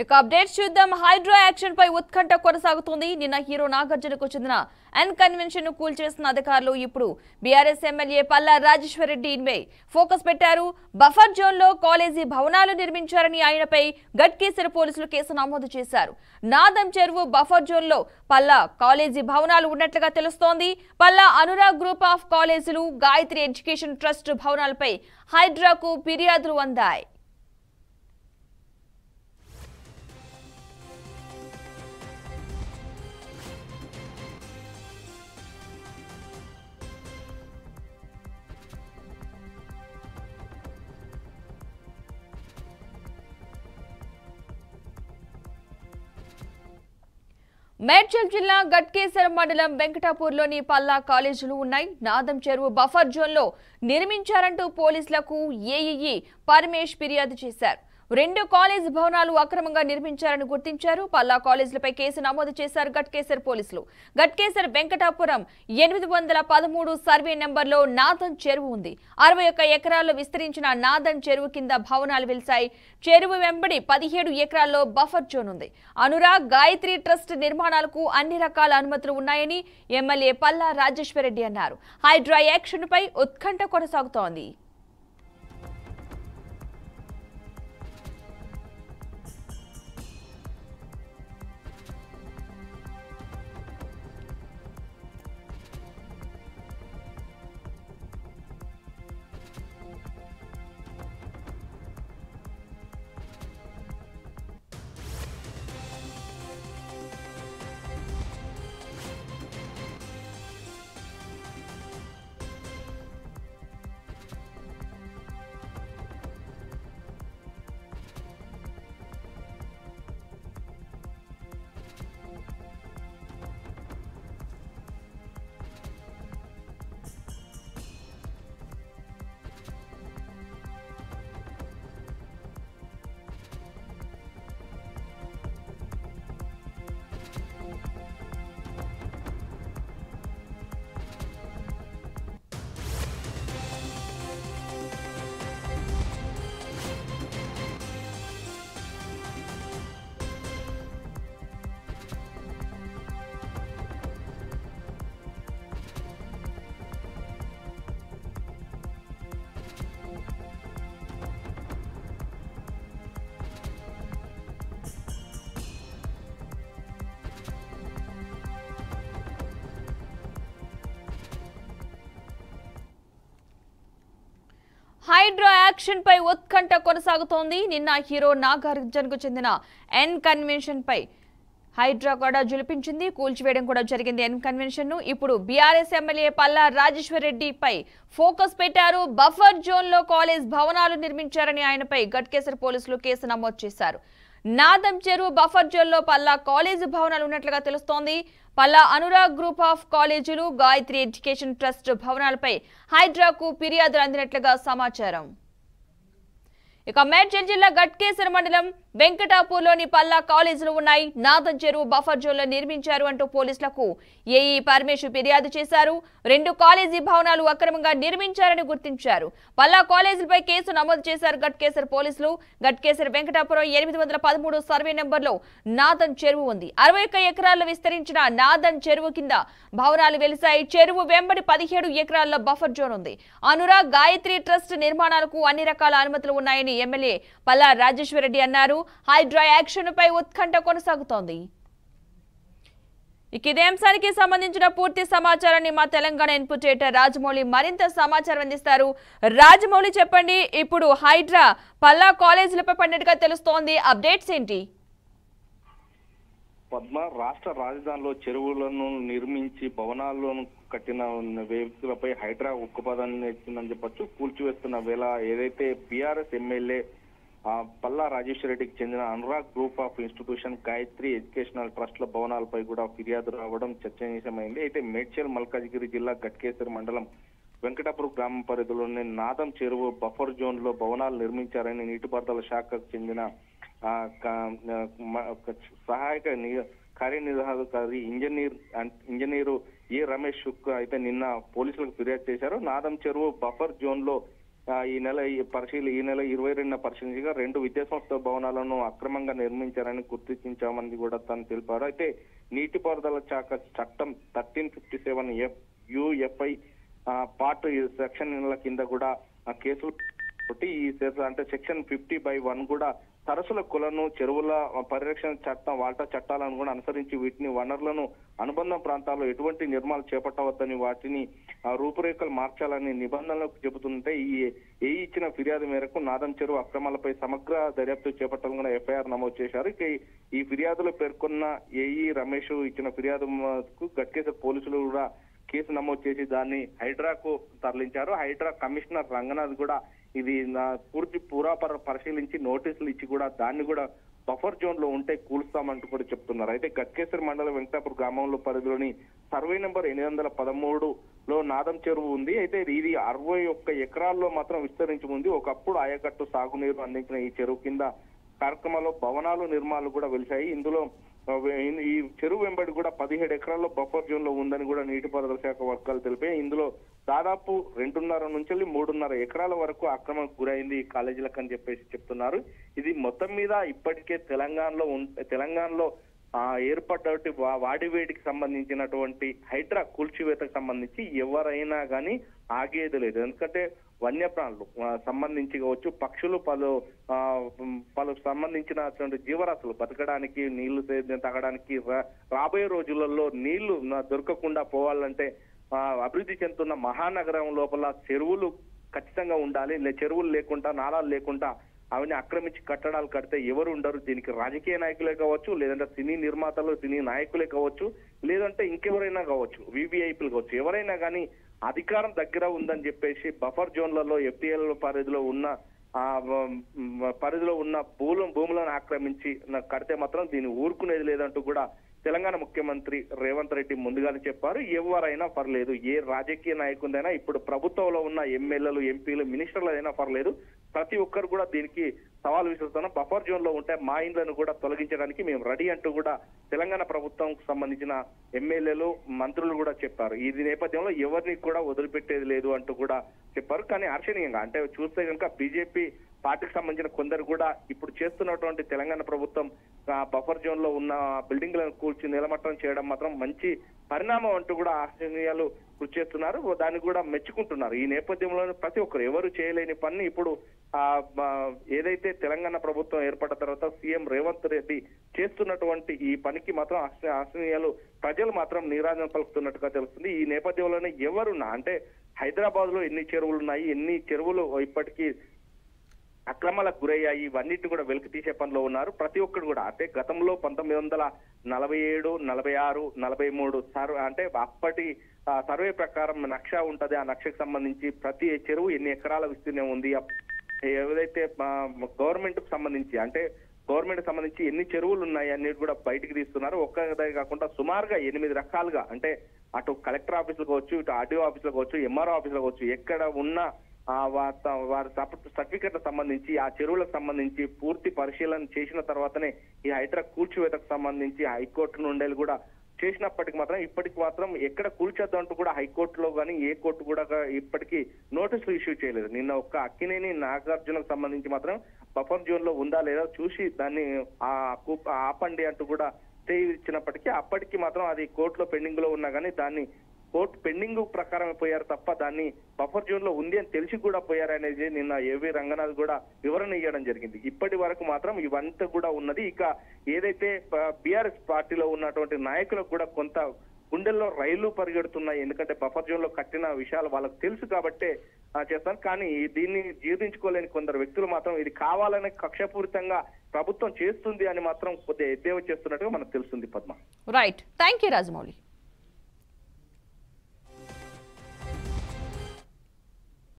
ఇక అప్డేట్స్ చూద్దాం. హైడ్రా యాక్షన్ పై ఉత్కంఠ కొనసాగుతుంది. నిన్న హీరో నాగార్జునకు చెందిన ఎన్ కన్వెన్షన్ ను కూల్చేసిన అధికారులు ఇప్పుడు బీఆర్ఎస్ ఎమ్మెల్యే పల్లా రాజేశ్వర్ రెడ్డిపై ఫోకస్ పెట్టారు. బఫర్ జోన్ లో కాలేజీ భవనాలు నిర్మించారని ఆయనపై గట్కేసర్ పోలీసులు కేసు నమోదు చేశారు. నాదం చెరువు బఫర్ జోన్ లో పల్లా కాలేజీ భవనాలు ఉన్నట్లుగా తెలుస్తోంది. పల్లా అనురాగ్ గ్రూప్ ఆఫ్ కాలేజీలు, గాయత్రి ఎడ్యుకేషన్ ట్రస్ట్ భవనాలపై హైడ్రాకు ఫిర్యాదులు అందాయి. మేడ్చల్ జిల్లా గట్కేసర్ మండలం వెంకటాపూర్లోని పల్లా కాలేజీలు ఉన్నాయి. నాదం చెరువు బఫర్ జోన్లో నిర్మించారంటూ పోలీసులకు ఏఈఈ పరమేష్ ఫిర్యాదు చేశారు. 2 కాలేజ్ భవనాలు అక్రమంగా నిర్మించారని గుర్తించారు. పల్లా కాలేజీలపై కేసు నమోదు చేశారు గట్కేసర్ పోలీసులు. గట్కేసర్ వెంకటాపురం 813 సర్వే నెంబర్లో నాదం చెరువు ఉంది. 61 ఎకరాల్లో విస్తరించిన నాదం చెరువు కింద భవనాలు వెలిశాయి. చెరువు వెంబడి 17 ఎకరాల్లో బఫర్ జోన్ ఉంది. అనురాగ్, గాయత్రి ట్రస్ట్ నిర్మాణాలకు అన్ని రకాల అనుమతులు ఉన్నాయని ఎమ్మెల్యే పల్లా రాజేశ్వర్ రెడ్డి అన్నారు. హైడ్రా యాక్షన్ పై ఉత్కంఠ కొనసాగుతోంది. హైడ్రా యాక్షన్ పై ఉత్కంఠ కొనసాగుతోంది. నిన్న హీరో నాగార్జునకు చెందిన ఎన్ కన్వెన్షన్ పై హైడ్రా కూడా జులిపించింది. కూల్చివేయడం కూడా జరిగింది ఎన్ కన్వెన్షన్ ను. ఇప్పుడు బీఆర్ఎస్ ఎమ్మెల్యే పల్లా రాజేశ్వర్ రెడ్డిపై ఫోకస్ పెట్టారు. బఫర్ జోన్ లో కాలేజ్ భవనాలు నిర్మించారని ఆయనపై గట్కేసర్ పోలీసులు కేసు నమోదు చేశారు. నాదం చెరువు బఫర్ జోన్ లో పల్లా కాలేజీ భవనాలు ఉన్నట్లుగా తెలుస్తోంది. పల్లా అనురాగ్ గ్రూప్ ఆఫ్ కాలేజీలు, గాయత్రి ఎడ్యుకేషన్ ట్రస్ట్ భవనాలపై హైడ్రాకు ఫిర్యాదులు అందినట్లుగా సమాచారం. ఇక మేడ్చల్ జిల్లా గట్కేసర్ మండలం వెంకటాపూర్లోని పల్లా కాలేజీలు ఉన్నాయి. నాదం చెరువు బఫర్ జోన్లో నిర్మించారు అంటూ పోలీసులకు ఏఈ పరమేష్ ఫిర్యాదు చేశారు. 2 కాలేజీ భవనాలు అక్రమంగా నిర్మించారని గుర్తించారు. పల్లా కాలేజీలపై కేసు నమోదు చేశారు గట్కేసర్ పోలీసులు. గట్కేసర్ వెంకటాపురం 813 సర్వే నెంబర్లో నాదం చెరువు ఉంది. 61 ఎకరాల్లో విస్తరించిన నాదం చెరువు కింద భవనాలు వెలిశాయి. చెరువు వెంబడి 17 ఎకరాల్లో బఫర్ జోన్ ఉంది. అనురాగ్, గాయత్రి ట్రస్ట్ నిర్మాణాలకు అన్ని రకాల అనుమతులు ఉన్నాయని ఎమ్మెల్యే పల్లా రాజేశ్వర్ రెడ్డి అన్నారు. హైడ్రా యాక్షన్ పై ఉత్కంఠ కొనసాగుతోంది. ఇదే అంశానికి సంబంధించిన పూర్తి సమాచారాన్ని మా తెలంగాణ ఇన్పుట్ ఎడిటర్ రాజమౌళి మరింత సమాచారం అందిస్తారు. రాజమౌళి, చెప్పండి, ఇప్పుడు హైడ్రా పల్లా కాలేజీలపై పడినట్టుగా తెలుస్తోంది, అప్డేట్స్ ఏంటి? పద్మ, రాష్ట్ర రాజధానిలో చెరువులను నిర్మించి భవనాలను కట్టిన వ్యక్తులపై హైడ్రా ఉక్కుపాదాన్ని ఇచ్చిందని చెప్పొచ్చు. కూల్చివేస్తున్న వేళ ఏదైతే బీఆర్ఎస్ ఎమ్మెల్యే పల్లా రాజేశ్వర్ రెడ్డికి చెందిన Anurag group of institution, Gayatri educational ట్రస్ట్ల భవనాలపై కూడా ఫిర్యాదు రావడం చర్చనీయమైంది. అయితే మేడ్చల్ మల్కాజిగిరి జిల్లా గట్కేసర్ మండలం వెంకటాపురం గ్రామం పరిధిలోని నాదం చెరువు బఫర్ జోన్ లో భవనాలు నిర్మించారని నీటిపారుదల శాఖకు చెందిన సహాయక కార్యనిర్వాహకారి ఇంజనీరు ఏ రమేష్ అయితే నిన్న పోలీసులకు ఫిర్యాదు చేశారు. నాదం చెరువు బఫర్ జోన్ లో ఈ నెల 22న పరిశీలించగా 2 విద్యాసంస్థ భవనాలను అక్రమంగా నిర్మించారని గుర్తించామని కూడా తను తెలిపారు. అయితే నీటిపారుదల శాఖ చట్టం 1357 UFI పార్ట్ సెక్షన్ల కింద కూడా కేసులు ఈ అంటే సెక్షన్ 50/1 కూడా సరస్సుల కొలను చెరువుల పరిరక్షణ చట్టం వాటా చట్టాలను కూడా అనుసరించి వీటిని వనరులను అనుబంధ ప్రాంతాల్లో ఎటువంటి నిర్మాణాలు చేపట్టవద్దని వాటిని రూపురేఖలు మార్చాలని నిబంధనలకు చెబుతుంటే ఇచ్చిన ఫిర్యాదు మేరకు నాదం చెరువు అక్రమాలపై సమగ్ర దర్యాప్తు చేపట్టాలని FIR నమోదు చేశారు. ఇక ఈ ఫిర్యాదులో పేర్కొన్న ఏఈ రమేష్ ఇచ్చిన ఫిర్యాదుకు గట్కేసర్ పోలీసులు కూడా కేసు నమోదు చేసి దాన్ని హైడ్రాకు తరలించారు. హైడ్రా కమిషనర్ రంగనాథ్ కూడా ఇది పూర్తి పరిశీలించి నోటీసులు ఇచ్చి కూడా దాన్ని కూడా బఫర్ జోన్ లో ఉంటే కూల్స్తామంటూ కూడా చెప్తున్నారు. అయితే గట్కేసర్ మండలం వెంకటాపూర్ గ్రామంలో పరిధిలోని సర్వే నెంబర్ 813లో నాదం చెరువు ఉంది. అయితే ఇది 61 ఎకరాల్లో మాత్రం విస్తరించి ఉంది. ఒకప్పుడు ఆయకట్టు సాగునీరు అందించిన ఈ చెరువు కింద కార్యక్రమాల్లో భవనాలు నిర్మాణాలు కూడా వెలిశాయి. ఇందులో ఈ చెరువు వెంబడి కూడా 17 ఎకరాల్లో బఫర్ జోన్ లో ఉందని కూడా నీటిపారుదల శాఖ వర్గాలు తెలిపాయి. ఇందులో దాదాపు 2.5 నుంచి 3.5 ఎకరాల వరకు అక్రమకు గురైంది ఈ కాలేజీలకు అని చెప్పేసి చెప్తున్నారు. ఇది మొత్తం మీద ఇప్పటికే తెలంగాణలో ఏర్పడ్డటువంటి వాడివేడికి సంబంధించినటువంటి హైడ్రా కూల్చివేతకు సంబంధించి ఎవరైనా కానీ ఆగేది లేదు. ఎందుకంటే వన్యప్రాణులు సంబంధించి కావచ్చు, పక్షులు పలు సంబంధించినటువంటి జీవరాశులు బతకడానికి, నీళ్లు తాగడానికి, రాబోయే రోజులలో నీళ్లు దొరకకుండా పోవాలంటే అభివృద్ధి చెందుతున్న మహానగరం లోపల చెరువులు ఖచ్చితంగా ఉండాలి. చెరువులు లేకుండా, నాళాలు లేకుండా అవన్నీ ఆక్రమించి కట్టడాలు కడితే ఎవరు ఉండరు. దీనికి రాజకీయ నాయకులే కావచ్చు, లేదంటే సినీ నిర్మాతలు, సినీ నాయకులే కావచ్చు, లేదంటే ఇంకెవరైనా కావచ్చు, VVIPలు కావచ్చు, ఎవరైనా కానీ అధికారం దగ్గర ఉందని చెప్పేసి బఫర్ జోన్లలో FTL పరిధిలో ఉన్న భూములను ఆక్రమించి కడితే మాత్రం దీన్ని ఊరుకునేది లేదంటూ కూడా తెలంగాణ ముఖ్యమంత్రి రేవంత్ రెడ్డి ముందుగానే చెప్పారు. ఎవరైనా పర్లేదు, ఏ రాజకీయ నాయకుడైనా, ఇప్పుడు ప్రభుత్వంలో ఉన్న ఎమ్మెల్యేలు, ఎంపీలు, మినిస్టర్లు అయినా పర్లేదు, ప్రతి ఒక్కరు కూడా దీనికి సవాల్ విసురుతున్నాం. బఫర్ జోన్ లో ఉంటే మా ఇండ్లను కూడా తొలగించడానికి మేము రెడీ అంటూ కూడా తెలంగాణ ప్రభుత్వం సంబంధించిన ఎమ్మెల్యేలు, మంత్రులు కూడా చెప్పారు. ఈ నేపథ్యంలో ఎవరిని కూడా వదిలిపెట్టేది లేదు అంటూ కూడా చెప్పారు. కానీ హర్షణీయంగా అంటే చూస్తే కనుక బీజేపీ పార్టీకి సంబంధించిన కొందరు కూడా ఇప్పుడు చేస్తున్నటువంటి తెలంగాణ ప్రభుత్వం బఫర్ జోన్ లో ఉన్న బిల్డింగ్లను కూల్చి నిలమట్టం చేయడం మాత్రం మంచి పరిణామం అంటూ కూడా ఆశ్చర్యాలు కృషి చేస్తున్నారు. దాన్ని కూడా మెచ్చుకుంటున్నారు. ఈ నేపథ్యంలో ప్రతి ఒక్కరు ఎవరు చేయలేని పని ఇప్పుడు ఏదైతే తెలంగాణ ప్రభుత్వం ఏర్పడిన తర్వాత సీఎం రేవంత్ రెడ్డి చేస్తున్నటువంటి ఈ పనికి మాత్రం ఆశ్చర్యాలు ప్రజలు మాత్రం నీరాజన పలుకుతున్నట్టుగా తెలుస్తుంది. ఈ నేపథ్యంలోనే ఎవరున్నా అంటే హైదరాబాద్ లో ఎన్ని చెరువులు ఉన్నాయి, ఎన్ని చెరువులు ఇప్పటికీ అక్రమాలకు గురయ్యాయి, ఇవన్నిటిని కూడా వెలికి తీసే పనిలో ఉన్నారు. ప్రతి ఒక్కరు కూడా అంటే గతంలో 1947, 46, 43 అంటే అప్పటి సర్వే ప్రకారం నక్ష ఉంటది. ఆ నక్షకు సంబంధించి ప్రతి చెరువు ఎన్ని ఎకరాల విస్తీర్ణం ఉంది, ఏదైతే గవర్నమెంట్ కు సంబంధించి ఎన్ని చెరువులు ఉన్నాయి అన్నిటి కూడా బయటికి తీస్తున్నారు. ఒక్కదే కాకుండా సుమారుగా 8 రకాలుగా అంటే అటు కలెక్టర్ ఆఫీసులు కావచ్చు, ఇటు RDO ఆఫీసులు కావచ్చు, MRO ఆఫీసులు కావచ్చు, ఎక్కడ ఉన్న వారి సర్టిఫికెట్లకు సంబంధించి ఆ చెరువులకు సంబంధించి పూర్తి పరిశీలన చేసిన తర్వాతనే ఈ హైడ్రా కూల్చివేతకు సంబంధించి హైకోర్టు నుండి కూడా చేసినప్పటికి మాత్రం ఇప్పటికి మాత్రం ఎక్కడ కూల్చేద్దామంటూ కూడా హైకోర్టులో కానీ ఏ కోర్టు కూడా ఇప్పటికీ నోటీసులు ఇష్యూ చేయలేదు. నిన్న ఒక్క అక్కినేని నాగార్జునకు సంబంధించి మాత్రం బఫర్ జోన్ లో ఉందా లేదా చూసి దాన్ని ఆపండి అంటూ కూడా స్టే ఇచ్చినప్పటికీ అప్పటికి మాత్రం అది కోర్టులో పెండింగ్ లో ఉన్నా కానీ దాన్ని కోర్టు పెండింగ్ ప్రకారం పోయారు తప్ప దాన్ని బఫర్ జోన్ లో ఉంది అని తెలిసి కూడా పోయారనేది నిన్న ఏవి రంగనాథ్ కూడా వివరణ ఇవ్వడం జరిగింది. ఇప్పటి వరకు మాత్రం ఇవంతా కూడా ఉన్నది. ఇక ఏదైతే BRS పార్టీలో ఉన్నటువంటి నాయకులకు కూడా కొంత గుండెల్లో రైళ్లు పరిగెడుతున్నాయి. ఎందుకంటే బఫర్ జోన్ లో కట్టిన విషయాలు వాళ్ళకు తెలుసు కాబట్టే చేస్తాను. కానీ దీన్ని జీర్ణించుకోలేని కొందరు వ్యక్తులు మాత్రం ఇది కావాలనే కక్షపూరితంగా ప్రభుత్వం చేస్తుంది అని మాత్రం కొద్దిగా ఎద్దేవా చేస్తున్నట్టుగా మనకు తెలుస్తుంది. Padma. Right, thank you Rajamouli.